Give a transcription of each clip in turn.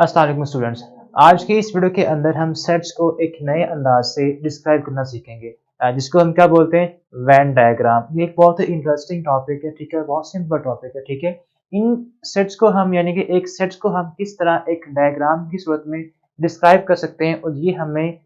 अस्सलाम वालेकुम स्टूडेंट्स। आज के इस वीडियो के अंदर हम सेट्स को एक नए अंदाज से डिस्क्राइब करना सीखेंगे, जिसको हम क्या बोलते हैं, वेन डायग्राम। ये एक बहुत ही इंटरेस्टिंग टॉपिक है, ठीक है, बहुत सिंपल टॉपिक है, ठीक है। इन सेट्स को हम यानी कि एक सेट्स को हम किस तरह एक डायग्राम की सूरत में डिस्क्राइब कर सकते हैं, और ये हमें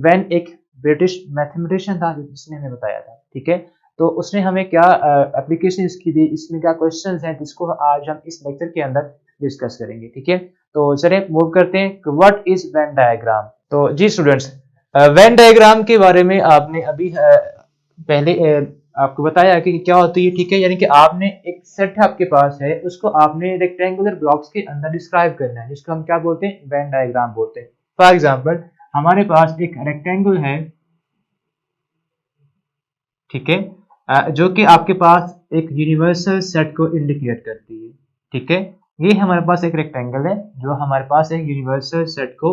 वेन एक ब्रिटिश मैथमेटिशियन था जिसने हमें बताया था, ठीक है। तो उसने हमें क्या एप्लीकेशन इसकी दी, इसमें क्या क्वेश्चन हैं, जिसको आज हम इस लेक्चर के अंदर डिस्कस करेंगे, ठीक है। तो चलिए मूव करते हैं। What is Venn diagram. तो जी स्टूडेंट्स, वेन डायग्राम के बारे में आपने अभी पहले आपको बताया कि क्या होती है, ठीक है। यानी कि आपने एक सेट आपके पास है, उसको आपने रेक्टेंगुलर ब्लॉक्स के अंदर डिस्क्राइब करना है, जिसको हम क्या बोलते हैं, वेन डायग्राम बोलते हैं। फॉर एग्जांपल, हमारे पास एक रेक्टेंगल है, ठीक है, जो कि आपके पास एक यूनिवर्सल सेट को इंडिकेट करती है, ठीक है। ये हमारे पास एक रेक्टेंगल है जो हमारे पास एक यूनिवर्सल सेट को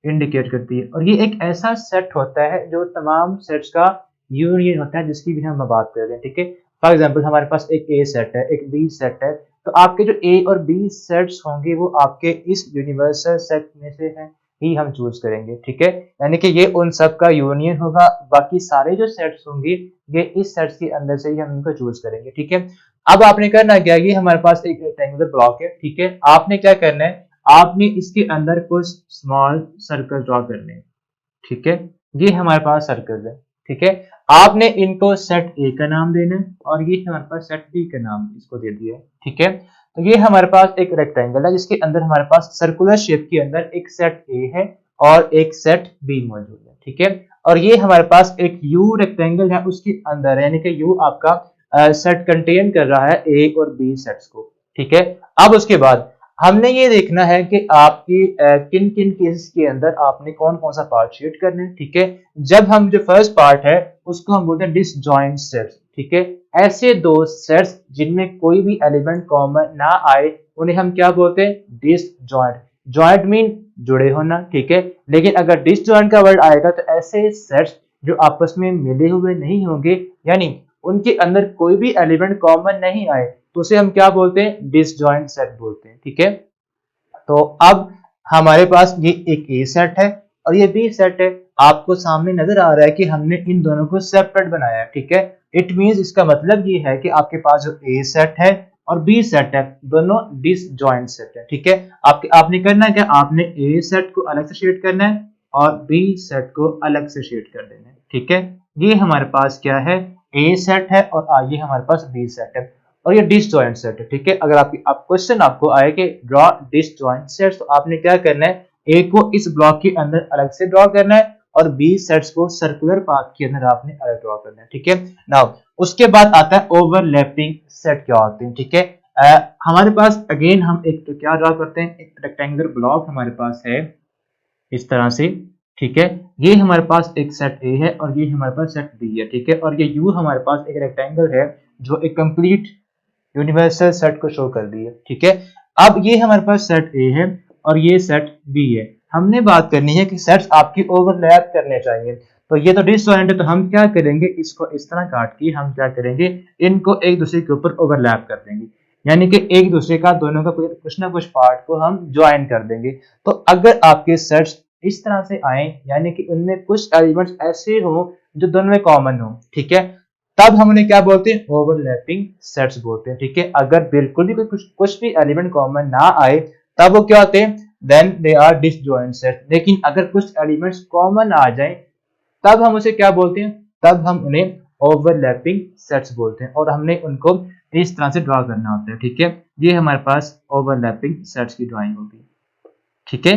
इंडिकेट करती है, और ये एक ऐसा सेट होता है जो तमाम सेट्स का यूनियन होता है, जिसकी भी हम बात कर रहे हैं, ठीक है। फॉर एग्जांपल, हमारे पास एक ए सेट है, एक बी सेट है, तो आपके जो ए और बी सेट्स होंगे वो आपके इस यूनिवर्सल सेट में से हैं ही हम चूज करेंगे, ठीक है। यानी कि ये उन सब का यूनियन होगा, बाकी सारे जो सेट्स होंगे ये इस सेट्स के अंदर से ही हम इनको चूज करेंगे, ठीक है। अब आपने करना क्या, ये हमारे पास एक रेक्टेंगुलर ब्लॉक है, ठीक है। आपने क्या करना है, आपने इसके अंदर कुछ स्मॉल सर्कल ड्रॉ करने हैं, ठीक है। ये हमारे पास सर्कल है, ठीक है। आपने इनको सेट ए का नाम देना है, और ये हमारे पास सेट बी का नाम इसको दे दिया है, ठीक है। तो ये हमारे पास एक रेक्टेंगल है जिसके अंदर हमारे पास सर्कुलर शेप के अंदर एक सेट ए है और एक सेट बी मौजूद है, ठीक है। और ये हमारे पास एक यू रेक्टेंगल है, उसके अंदर यानी कि यू आपका सेट कंटेन कर रहा है ए और बी सेट्स को, ठीक है। अब उसके बाद हमने ये देखना है कि आपकी किन किन केसेस के अंदर आपने कौन कौन सा पार्ट शेड करना है, ठीक है। जब हम जो फर्स्ट पार्ट है उसको हम बोलते हैं डिसजॉइंट सेट्स, ठीक है। ऐसे दो सेट्स जिनमें कोई भी एलिमेंट कॉमन ना आए उन्हें हम क्या बोलते हैं, डिसजॉइंट। जॉइंट मीन जुड़े होना, ठीक है। लेकिन अगर डिसजॉइंट का वर्ड आएगा तो ऐसे सेट्स जो आपस में मिले हुए नहीं होंगे, यानी उनके अंदर कोई भी एलिमेंट कॉमन नहीं आए, तो उसे हम क्या बोलते हैं, डिसजॉइंट सेट बोलते हैं, ठीक है। तो अब हमारे पास ये एक ए सेट है और ये बी सेट है। आपको सामने नजर आ रहा है कि हमने इन दोनों को सेपरेट बनाया है, ठीक है। इट मींस, इसका मतलब ये है कि आपके पास जो ए सेट है और बी सेट है दोनों डिसजॉइंट सेट है, ठीक है। आपने करना है क्या, आपने ए सेट को अलग से शेड करना है और बी सेट को अलग से शेड कर देना है, ठीक है। ये हमारे पास क्या है, ए सेट है, और ये हमारे पास बी सेट है, और ये डिसजॉइंट सेट है, ठीक है। अगर क्वेश्चन आपको आए कि ड्रॉ डिसजॉइंट सेट्स, तो आपने क्या करना है, ए को इस ब्लॉक के अंदर अलग से ड्रॉ करना है और बी सेट्स को सर्कुलर पाथ के अंदर आपने अलग ड्रॉ करना है, ठीक है। नाउ उसके बाद आता है ओवरलैपिंग सेट क्या होते हैं, ठीक है। हमारे पास अगेन हम एक तो क्या ड्रॉ करते हैं, एक रेक्टेंगुलर ब्लॉक हमारे पास है इस तरह से, ठीक है। ये हमारे पास एक सेट ए है और ये हमारे पास सेट बी है, ठीक है। और ये यू हमारे पास एक रेक्टेंगल है जो एक कंप्लीट यूनिवर्सल सेट को शो कर दी है, ठीक है। अब ये हमारे पास सेट ए है और ये सेट बी है। हमने बात करनी है कि सेट्स आपकी ओवरलैप करने चाहिए, तो ये तो डिसजॉइंट है, तो हम क्या करेंगे, इसको इस तरह काट के हम क्या करेंगे, इनको एक दूसरे के ऊपर ओवरलैप कर देंगे, यानी कि एक दूसरे का दोनों का कुछ ना कुछ पार्ट को हम ज्वाइन कर देंगे। तो अगर आपके सेट्स इस तरह से आए, यानी कि उनमें कुछ एलिमेंट्स ऐसे हो जो दोनों में कॉमन हो, ठीक है, तब हम उन्हें क्या बोलते हैं, ओवरलैपिंग सेट्स बोलते हैं, ठीक है। अगर बिल्कुल भी कुछ भी एलिमेंट कॉमन ना आए तब वो क्या होते हैं, then they are disjoint sets. लेकिन अगर कुछ एलिमेंट्स कॉमन आ जाए तब हम उसे क्या बोलते हैं, तब हम उन्हें ओवरलैपिंग सेट्स बोलते हैं, और हमने उनको इस तरह से ड्रॉ करना होता है, ठीक है। ये हमारे पास ओवरलैपिंग सेट्स की ड्राइंग होगी, ठीक है।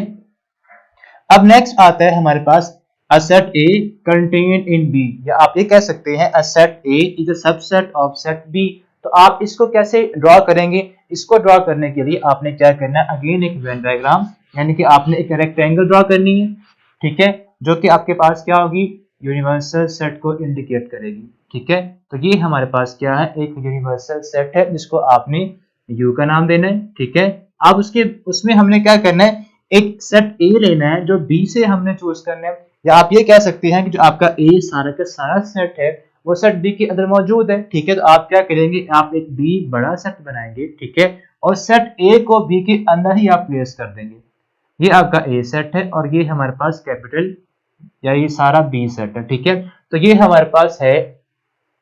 अब नेक्स्ट आता है हमारे पास a set A contained in B, या आप ये कह सकते हैं a set A is a subset of set B। तो आप इसको कैसे ड्रॉ करेंगे, इसको ड्रॉ करने के लिए आपने क्या करना है, अगेन एक वेन डायग्राम, यानी कि आपने एक रेक्टेंगल ड्रॉ करनी है, ठीक है, जो कि आपके पास क्या होगी, यूनिवर्सल सेट को इंडिकेट करेगी, ठीक है। तो ये हमारे पास क्या है, एक यूनिवर्सल सेट है जिसको आपने U का नाम देना है, ठीक है। अब उसमें हमने क्या करना है, एक सेट ए लेना है जो बी से हमने चूज करना है, या आप ये कह सकते हैं कि जो आपका ए सारा का सारा सेट है वो सेट बी के अंदर मौजूद है, ठीक है। तो आप क्या करेंगे, आप एक बी बड़ा सेट बनाएंगे, ठीक है, और सेट ए को बी के अंदर ही आप प्लेस कर देंगे। ये आपका ए सेट है और ये हमारे पास कैपिटल या ये सारा बी सेट है, ठीक है। तो ये हमारे पास है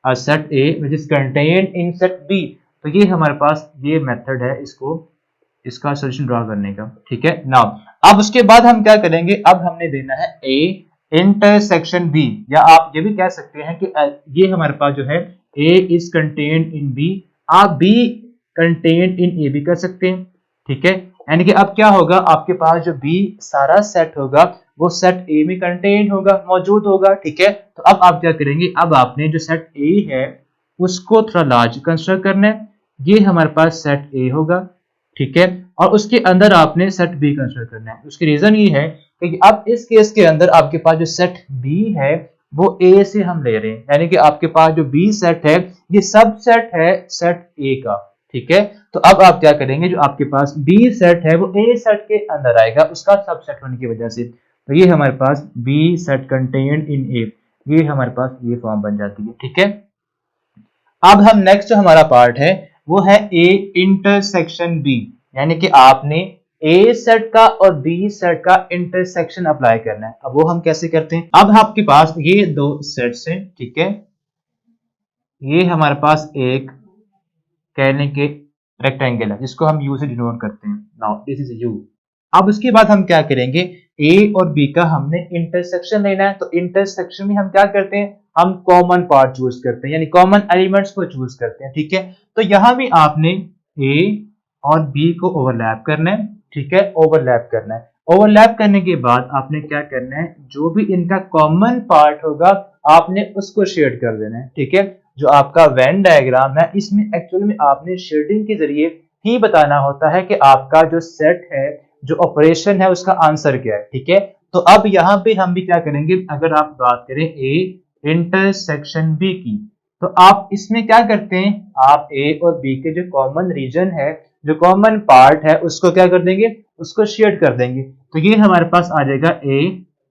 set A which is contained in set B. तो ये हमारे पास ये मेथड है इसका सोल्यूशन ड्रॉ करने का, ठीक है। नाउ अब उसके बाद हम क्या करेंगे, अब हमने देना है ए इंटरसेक्शन बी, या आप ये भी कह सकते हैं कि ये हमारे पास जो है ए इज कंटेन्ड इन बी, आप बी कंटेन्ड इन ए भी कर सकते हैं, ठीक है। यानी कि अब क्या होगा, आपके पास जो बी सारा सेट होगा वो सेट ए में कंटेन्ड होगा, मौजूद होगा, ठीक है। तो अब आप क्या करेंगे, अब आपने जो सेट ए है उसको थोड़ा लार्ज कंस्ट्रक्ट करना है। ये हमारे पास सेट ए होगा, ठीक है, और उसके अंदर आपने सेट बी कंस्ट्रक्ट करना है। उसकी रीजन ये है कि अब इस केस के अंदर आपके पास जो सेट बी है वो ए से हम ले रहे हैं, यानी कि आपके पास जो बी सेट है ये सब सेट है सेट ए का, ठीक है। तो अब आप क्या करेंगे, जो आपके पास बी सेट है वो ए सेट के अंदर आएगा उसका सबसेट होने की वजह से। तो ये हमारे पास बी सेट कंटेन्ड इन ए, ये हमारे पास ये फॉर्म बन जाती है, ठीक है। अब हम नेक्स्ट जो हमारा पार्ट है वो है ए इंटरसेक्शन बी, यानी कि आपने ए सेट का और बी सेट का इंटरसेक्शन अप्लाई करना है। अब वो हम कैसे करते हैं, अब आपके पास ये दो सेट्स हैं, ठीक है। ये हमारे पास एक कहने के रेक्टेंगल है जिसको हम यू से डिनोट करते हैं। Now this is you. अब उसके बाद हम क्या करेंगे, ए और बी का हमने इंटरसेक्शन लेना है। तो इंटरसेक्शन में हम क्या करते हैं, हम कॉमन पार्ट चूज करते हैं, यानी कॉमन एलिमेंट्स को चूज करते हैं, ठीक है। तो यहां भी आपने ए और बी को ओवरलैप करना है, ठीक है, ओवरलैप करना है। ओवरलैप करने के बाद आपने क्या करना है, जो भी इनका कॉमन पार्ट होगा आपने उसको शेड कर देना है, ठीक है। जो आपका वेन डायग्राम है इसमें एक्चुअली में आपने शेडिंग के जरिए ही बताना होता है कि आपका जो सेट है, जो ऑपरेशन है उसका आंसर क्या है, ठीक है। तो अब यहाँ पे हम भी क्या करेंगे, अगर आप बात करें ए इंटरसेक्शन बी की, तो आप इसमें क्या करते हैं, आप ए और बी के जो कॉमन रीजन है, जो कॉमन पार्ट है उसको क्या कर देंगे, उसको शेड कर देंगे। तो ये हमारे पास आ जाएगा ए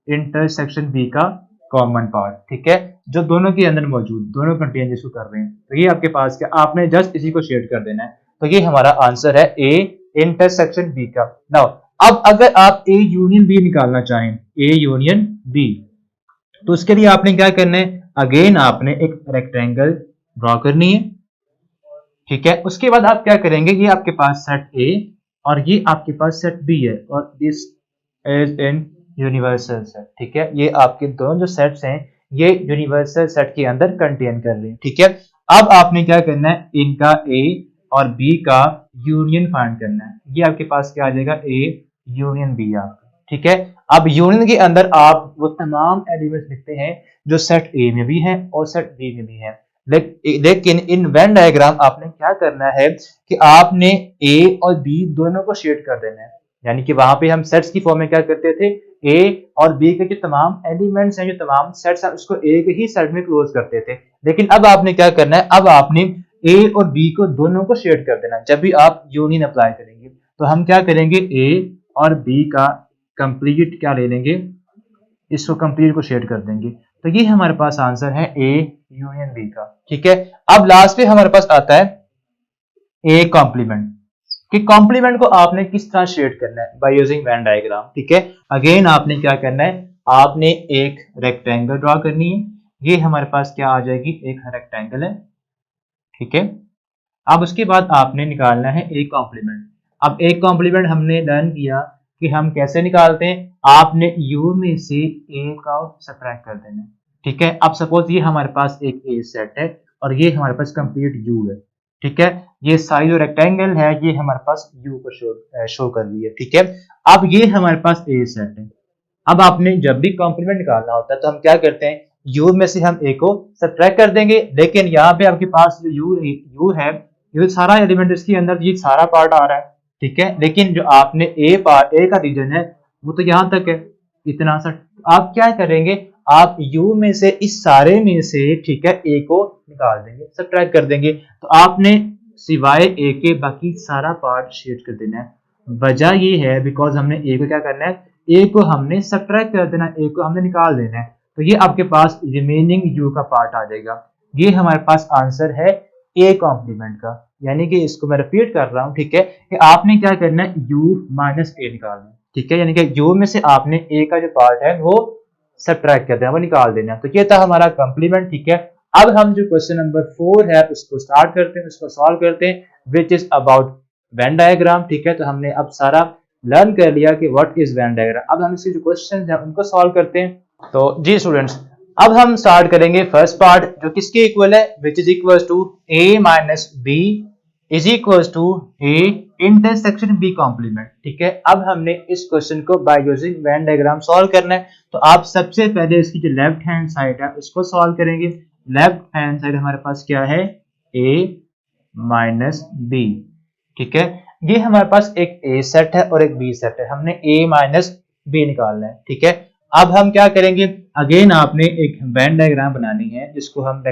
इंटरसेक्शन बी का कॉमन पार्ट, ठीक है, जो दोनों के अंदर मौजूद, दोनों कंटेन जिसको कर रहे हैं। तो ये आपके पास क्या, आपने जस्ट इसी को शेड कर देना है। तो ये हमारा आंसर है ए इंटरसेक्शन बी का। नाउ अब अगर आप ए यूनियन बी निकालना चाहें, ए यूनियन बी, तो उसके लिए आपने क्या करना है, अगेन आपने एक रेक्टेंगल ड्रॉ करनी है, ठीक है। उसके बाद आप क्या करेंगे, ये आपके पास सेट ए और ये आपके पास सेट बी है और this is in universal set, ठीक है। ये आपके दोनों जो सेट्स हैं ये यूनिवर्सल सेट के अंदर कंटेन कर रहे हैं, ठीक है। अब आपने क्या करना है, इनका ए और बी का यूनियन फाइंड करना है। ये आपके पास क्या आ जाएगा, ए यूनियन बी आपका, ठीक है। अब यूनियन के अंदर आप वो तमाम एलिमेंट्स लिखते हैं जो सेट ए में भी हैं और सेट बी में भी हैं। लेकिन इन वेन डायग्राम आपने क्या करना है कि आपने ए और बी दोनों को शेड कर देना है, यानी कि वहां पे हम सेट्स की फॉर्म में क्या करते थे, ए और बी के जो तमाम एलिमेंट्स हैं, जो तमाम सेट्स हैं, उसको एक ही सेट में क्लोज करते थे। लेकिन अब आपने क्या करना है, अब आपने ए और बी को दोनों को शेड कर देना जब भी आप यूनियन अप्लाई करेंगे। तो हम क्या करेंगे, ए और बी का कंप्लीट क्या ले लेंगे, इसको कंप्लीट को शेड कर देंगे। तो ये हमारे पास आंसर है ए यूनियन बी का, ठीक है। अब लास्ट पे हमारे पास आता है ए कॉम्प्लीमेंट, कि कॉम्प्लीमेंट को आपने किस तरह शेड करना है, बाय यूजिंग वेन डायग्राम, ठीक है। अगेन आपने क्या करना है, आपने एक रेक्टेंगल ड्रॉ करनी है। ये हमारे पास क्या आ जाएगी, एक रेक्टेंगल है, ठीक है। अब उसके बाद आपने निकालना है ए कॉम्प्लीमेंट। अब एक कॉम्प्लीमेंट हमने लर्न किया कि हम कैसे निकालते हैं, आपने u में से a का सब्ट्रैक्ट कर देना है, ठीक है। अब सपोज ये हमारे पास एक a सेट है और ये हमारे पास कंप्लीट u है, ठीक है। ये साइज जो रेक्टेंगल है ये हमारे पास u को शो कर रही है, ठीक है। अब ये हमारे पास a सेट है। अब आपने जब भी कॉम्प्लीमेंट निकालना होता है तो हम क्या करते हैं, u में से हम a को सब्ट्रैक्ट कर देंगे। लेकिन यहाँ पे आपके पास जो u है, ये सारा एलिमेंट इसके अंदर, ये सारा पार्ट आ रहा है, ठीक है। लेकिन जो आपने ए का रीजन है वो तो यहाँ तक है, इतना सा। आप क्या करेंगे, आप u में से इस सारे में से, ठीक है, a को निकाल देंगे, सब्ट्रैक्ट कर देंगे। तो आपने सिवाय a के बाकी सारा पार्ट शेड कर देना है। वजह ये है बिकॉज हमने a को क्या करना है, a को हमने सब्ट्रैक्ट कर देना, a को हमने निकाल देना है। तो ये आपके पास रिमेनिंग u का पार्ट आ जाएगा। ये हमारे पास आंसर है ए कॉम्प्लीमेंट का। यानी कि इसको मैं रिपीट कर रहा हूं, ठीक है, कि आपने क्या करना है, u माइनस ए निकालना है, ठीक है, यानी कि यू में से आपने ए का जो पार्ट है वो सब्ट्रैक्ट कर देना, वो निकाल देना। तो ये था हमारा कंप्लीमेंट। ठीक है, अब हम जो क्वेश्चन नंबर 4 है उसको स्टार्ट करते हैं, उसको सॉल्व करते हैं, which is about Venn diagram. ठीक है, तो हमने अब सारा लर्न कर लिया कि व्हाट इज वेन डायग्राम। अब हम इसके जो क्वेश्चन है उनको सॉल्व करते हैं। तो जी स्टूडेंट्स, अब हम स्टार्ट करेंगे फर्स्ट पार्ट, जो किसके इक्वल है, which is equal to a minus B is equal to A intersection B complement. ठीक है, अब हमने इस क्वेश्चन को by using Venn diagram solve करना है। तो आप सबसे पहले इसकी जो लेफ्ट हैंड साइड है उसको सॉल्व करेंगे। लेफ्ट हैंड साइड हमारे पास क्या है, a माइनस बी। ठीक है, ये हमारे पास एक a सेट है और एक b सेट है, हमने a माइनस b निकालना है। ठीक है, अब हम क्या करेंगे, अगेन आपने एक वेन डायग्राम बनानी है जिसको हम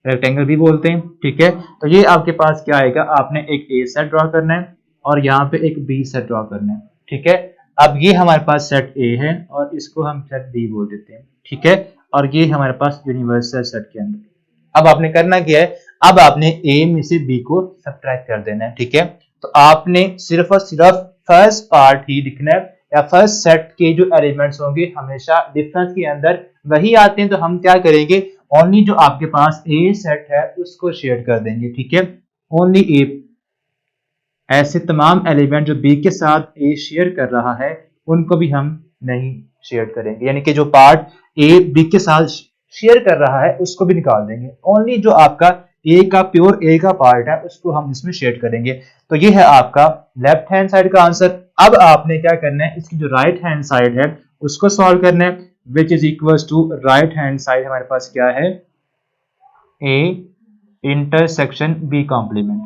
रेक्टेंगल भी बोलते हैं। ठीक है, तो ये आपके पास क्या आएगा, आपने एक ए सेट ड्रॉ करना है और यहाँ पे एक बी सेट ड्रॉ करना है। ठीक है, अब ये हमारे पास सेट ए है और इसको हम सेट बी बोल देते हैं। ठीक है, और ये हमारे पास यूनिवर्सल सेट के अंदर अब आपने करना क्या है, अब आपने ए में से बी को सब्ट्रैक्ट कर देना है। ठीक है, तो आपने सिर्फ और सिर्फ फर्स्ट पार्ट ही लिखना है, या फर्स्ट सेट के जो एलिमेंट्स होंगे हमेशा डिफरेंस के अंदर वही आते हैं। तो हम क्या करेंगे, ओनली जो आपके पास ए सेट है उसको शेयर कर देंगे। ठीक है, ओनली ए, ऐसे तमाम एलिमेंट जो बी के साथ ए शेयर कर रहा है उनको भी हम नहीं शेयर करेंगे, यानी कि जो पार्ट ए बी के साथ शेयर कर रहा है उसको भी निकाल देंगे। ओनली जो आपका ए का प्योर ए का पार्ट है उसको हम इसमें शेयर करेंगे। तो ये है आपका लेफ्ट हैंड साइड का आंसर। अब आपने क्या करना है, इसकी जो राइट हैंड साइड है उसको सॉल्व करना है, which is equal to right hand side हमारे पास क्या है, ए इंटरसेक्शन बी कॉम्प्लीमेंट।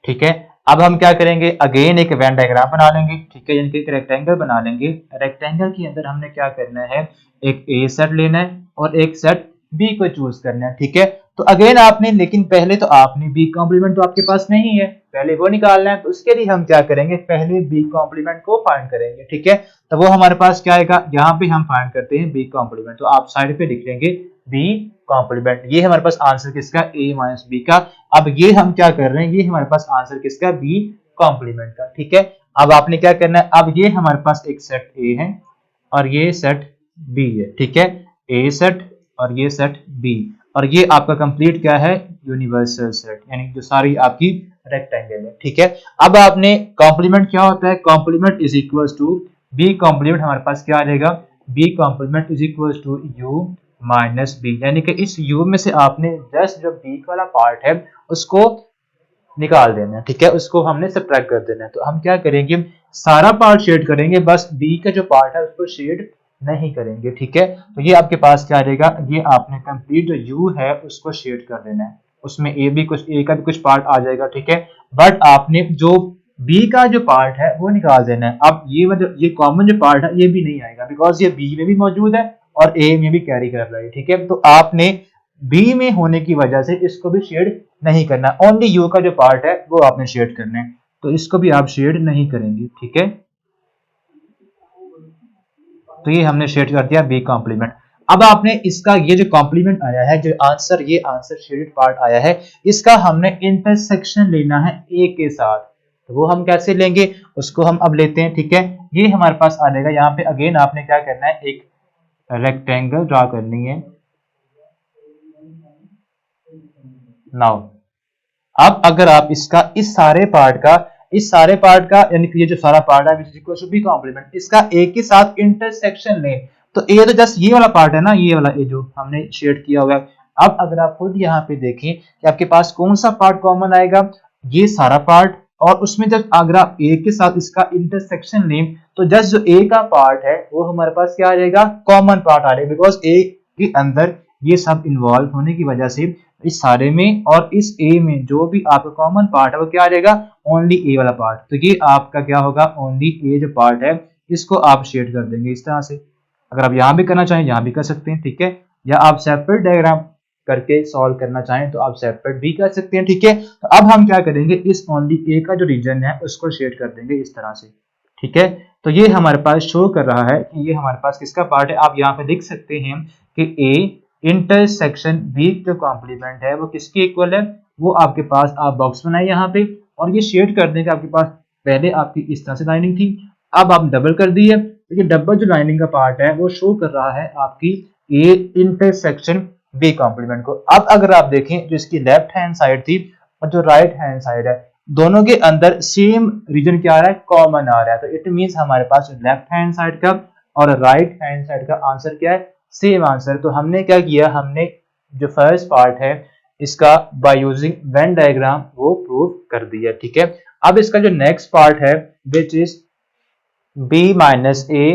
ठीक है, अब हम क्या करेंगे, अगेन एक वेन डायग्राम बना लेंगे। ठीक है, यानी कि एक रेक्टेंगल बना लेंगे। रेक्टेंगल के अंदर हमने क्या करना है, एक ए सेट लेना है और एक सेट बी को चूज करना है। ठीक है, तो अगेन आपने, लेकिन पहले तो आपने बी कॉम्प्लीमेंट तो आपके पास नहीं है, पहले वो निकालना है। तो उसके लिए हम क्या करेंगे, पहले बी कॉम्प्लीमेंट को फाइंड करेंगे। ठीक है, तो वो हमारे पास क्या आएगा, यहाँ पे हम फाइंड करते हैं बी कॉम्प्लीमेंट, तो आप साइड पे लिख लेंगे बी कॉम्प्लीमेंट। ये हमारे पास आंसर किसका, a माइनस बी का। अब ये हम क्या कर रहे हैं, ये हमारे पास आंसर किसका, b कॉम्प्लीमेंट का। ठीक है, अब आपने क्या करना है, अब ये हमारे पास एक सेट a है और ये सेट b है। ठीक है, a सेट और ये सेट b, और ये आपका कंप्लीट क्या है, यूनिवर्सल सेट, यानी जो सारी आपकी रेक्टेंगल है। ठीक है, अब आपने कॉम्प्लीमेंट क्या होता है, complement is equal to B complement, हमारे पास क्या आ जाएगा, B complement is equal to U minus B, यानी कि इस u में से आपने जस्ट जो b वाला पार्ट है उसको निकाल देना है। ठीक है, उसको हमने सब्ट्रैक्ट कर देना है। तो हम क्या करेंगे, सारा पार्ट शेड करेंगे, बस b का जो पार्ट है उसको शेड नहीं करेंगे। ठीक है, तो ये आपके पास क्या रहेगा, ये आपने कंप्लीट जो u है उसको शेड कर देना है, उसमें a भी कुछ, a का भी कुछ पार्ट आ जाएगा। ठीक है, बट आपने जो b का जो पार्ट है वो निकाल देना है। अब ये मतलब ये कॉमन जो पार्ट है ये भी नहीं आएगा, बिकॉज ये b में भी मौजूद है और a में भी कैरी कर रहा है। ठीक है, तो आपने b में होने की वजह से इसको भी शेड नहीं करना, ओनली u का जो पार्ट है वो आपने शेड करना है, तो इसको भी आप शेड नहीं करेंगे। ठीक है, तो ये हमने शेड कर दिया बी कॉम्प्लीमेंट। अब आपने इसका ये जो कॉम्प्लीमेंट आया है, जो आंसर, ये आंसर शेडेड पार्ट आया है, इसका हमने इंटरसेक्शन लेना है ए के साथ। तो वो हम कैसे लेंगे, उसको हम अब लेते हैं। ठीक है, ये हमारे पास आ जाएगा, यहाँ पे अगेन आपने क्या करना है, एक रेक्टेंगल ड्रॉ करनी है। नाउ अब अगर आप इसका इस सारे पार्ट का यानी कि ये जो सारा पार्ट है बी कॉम्प्लीमेंट, इसका ए के साथ इंटरसेक्शन लें, तो ए तो जस्ट ये वाला पार्ट है ना, ये वाला ए जो हमने शेड किया हुआ है। अब अगर आप खुद यहाँ पे देखें कि आपके पास कौन सा पार्ट कॉमन आएगा, ये सारा पार्ट, और उसमें जब अगर आप ए के साथ इसका इंटरसेक्शन लें तो जस्ट जो ए का पार्ट है वो हमारे पास क्या आ जाएगा, कॉमन पार्ट आ जाएगा, बिकॉज ए के अंदर ये सब इन्वॉल्व होने की वजह से इस सारे में और इस ए में जो भी आपका कॉमन पार्ट है वो क्या आ जाएगा, ओनली ए वाला पार्ट। तो ये आपका क्या होगा, ओनली ए जो पार्ट है इसको आप शेड कर देंगे इस तरह से। अगर आप यहाँ भी करना चाहें यहाँ भी कर सकते हैं। ठीक है, या आप सेपरेट डायग्राम करके सॉल्व करना चाहें तो आप सेपरेट भी कर सकते हैं। ठीक है, तो अब हम क्या करेंगे, इस ओनली ए का जो रीजन है उसको शेड कर देंगे इस तरह से। ठीक है, तो ये हमारे पास शो कर रहा है कि ये हमारे पास किसका पार्ट है। आप यहाँ पे देख सकते हैं कि ए इंटरसेक्शन बी जो कॉम्प्लीमेंट है वो किसके इक्वल है, वो आपके पास आप बॉक्स बनाए यहाँ पे और ये शेड कर देंगे। आपके पास पहले आपकी इस तरह से लाइनिंग थी अब आप डबल कर दिए, तो ये डबल जो लाइनिंग का पार्ट है वो शो कर रहा है आपकी ए इंटरसेक्शन बी कॉम्प्लीमेंट को। अब अगर आप देखें जो इसकी लेफ्ट हैंड साइड थी और जो राइट हैंड साइड है, दोनों के अंदर सेम रीजन क्या आ रहा है, कॉमन आ रहा है। तो इट मींस हमारे पास लेफ्ट हैंड साइड का और राइट हैंड साइड का आंसर क्या है, सेम आंसर। तो हमने क्या किया, हमने जो फर्स्ट पार्ट है इसका बाय यूजिंग वेन डायग्राम वो प्रूव कर दिया। ठीक है, अब इसका जो नेक्स्ट पार्ट है which is b minus A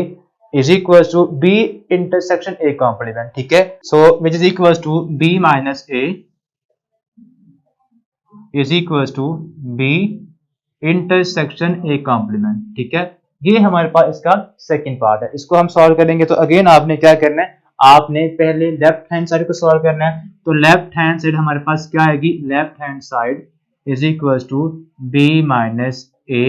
is equal to b intersection a complement. ठीक है, so which is equal to b minus A is equal to b intersection a complement. ठीक है, ये हमारे पास इसका सेकंड पार्ट है। इसको हम सॉल्व करेंगे तो अगेन आपने क्या करना है, आपने पहले लेफ्ट हैंड साइड को सॉल्व करना है। तो लेफ्ट हैंड साइड हमारे पास क्या आएगी, left hand side is equal to b minus A,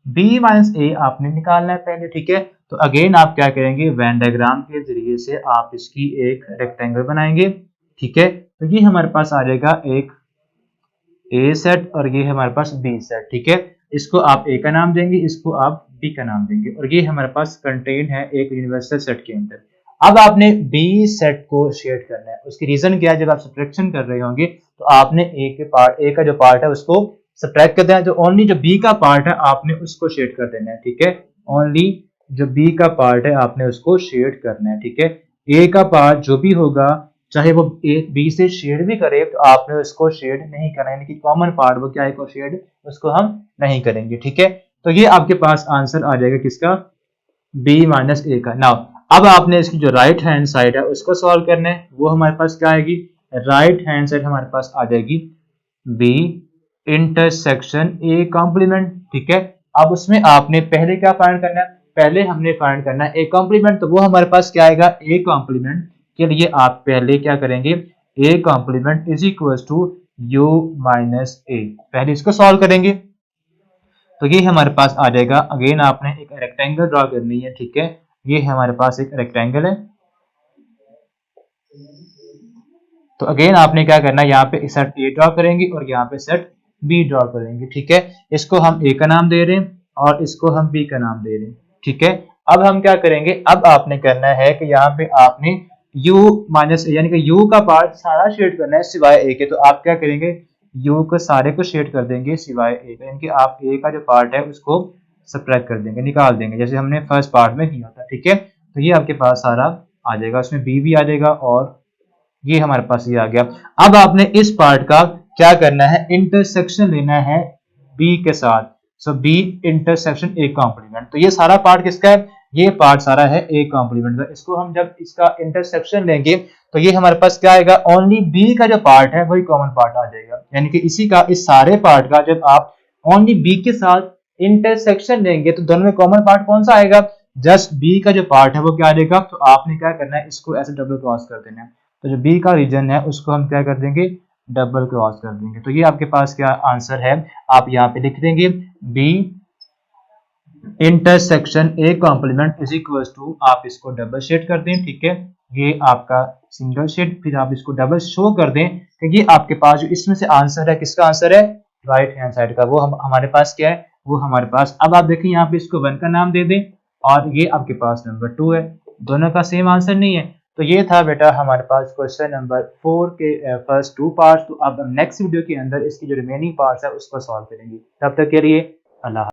b minus A आपने निकालना है पहले। ठीक है, तो अगेन आप क्या करेंगे, वेन डायग्राम के जरिए से आप इसकी एक रेक्टेंगल बनाएंगे। ठीक है, तो ये हमारे पास आ जाएगा एक ए सेट और ये हमारे पास बी सेट। ठीक है, इसको आप ए का नाम देंगे, इसको आप बी का नाम देंगे, और ये हमारे पास कंटेन है एक यूनिवर्सल सेट के अंदर। अब आपने बी सेट को शेड करना है। उसकी रीजन क्या है, जब आप सब्ट्रैक्शन कर रहे होंगे तो आपने ए का जो पार्ट है उसको सब्ट्रैक्ट कर देना है, जो ओनली जो बी का पार्ट है आपने उसको शेड कर देना है। ठीक है, ओनली जो बी का पार्ट है आपने उसको शेड करना है। ठीक है, ए का पार्ट जो भी होगा चाहे वो ए बी से शेड भी करे तो आपने उसको शेड नहीं करना, यानी कि कॉमन पार्ट वो क्या है को शेड उसको हम नहीं करेंगे। ठीक है, तो ये आपके पास आंसर आ जाएगा किसका, बी माइनस ए का। नाउ अब आपने इसकी जो राइट हैंड साइड है उसको सॉल्व करना है। वो हमारे पास क्या आएगी, राइट हैंड साइड हमारे पास आ जाएगी बी इंटरसेक्शन ए कॉम्प्लीमेंट। ठीक है, अब उसमें आपने पहले क्या फाइंड करना है, पहले हमने फाइंड करना है ए कॉम्प्लीमेंट। तो वो हमारे पास क्या आएगा, ए कॉम्प्लीमेंट के लिए आप पहले क्या करेंगे, A complement is equal to U minus A, पहले इसको सॉल्व करेंगे। तो ये हमारे पास आ जाएगा, अगेन आपने एक रेक्टेंगल ड्रॉ करनी है। ठीक है, ये हमारे पास एक रेक्टेंगल है। तो अगेन आपने क्या करना है, यहाँ पे सेट ए ड्रॉ करेंगे और यहाँ पे सेट बी ड्रॉ करेंगे। ठीक है, इसको हम ए का नाम दे रहे हैं और इसको हम बी का नाम दे रहे हैं। ठीक है, अब हम क्या करेंगे, अब आपने करना है कि यहाँ पे आपने u माइनस यानी कि u का पार्ट सारा शेड करना है सिवाय a के। तो आप क्या करेंगे, u को सारे को शेड कर देंगे सिवाय a का, यानी कि आप a का जो पार्ट है उसको सब्ट्रैक्ट कर देंगे, निकाल देंगे, जैसे हमने फर्स्ट पार्ट में किया था। ठीक है, तो ये आपके पास सारा आ जाएगा, उसमें b भी आ जाएगा और ये हमारे पास ये आ गया। अब आपने इस पार्ट का क्या करना है, इंटरसेक्शन लेना है बी के साथ। सो बी इंटरसेक्शन ए कॉम्प्लीमेंट। तो ये सारा पार्ट किसका है, ये पार्ट सारा है ए कॉम्प्लीमेंट का। इसको हम जब इसका इंटरसेक्शन लेंगे तो ये हमारे पास क्या आएगा, ओनली बी का जो पार्ट है वही कॉमन पार्ट आ जाएगा, यानी कि इसी का इस सारे पार्ट का जब आप ओनली बी के साथ इंटरसेक्शन लेंगे तो दोनों में कॉमन पार्ट कौन सा आएगा, जस्ट बी का जो पार्ट है वो क्या आ जाएगा। तो आपने क्या करना है, इसको ऐसे डबल क्रॉस कर देना है। तो जो बी का रीजन है उसको हम क्या कर देंगे, डबल क्रॉस कर देंगे। तो ये आपके पास क्या आंसर है, आप यहाँ पे लिख देंगे B intersection A complement is equal to, आप इसको डबल शेड कर दें। ठीक है, ये आपका सिंगल शेड, फिर आप इसको डबल शो कर दें कि ये आपके पास जो इसमें से आंसर है किसका आंसर है, राइट हैंड साइड का। वो हमारे पास क्या है, वो हमारे पास, अब आप देखिए यहाँ पे इसको 1 का नाम दे दें और ये आपके पास नंबर 2 है, दोनों का सेम आंसर नहीं है। तो ये था बेटा हमारे पास क्वेश्चन नंबर 4 के फर्स्ट 2 पार्ट्स। तो अब नेक्स्ट वीडियो के अंदर इसकी जो रिमेनिंग पार्ट्स है उसको सॉल्व करेंगे। तब तक के लिए अल्लाह।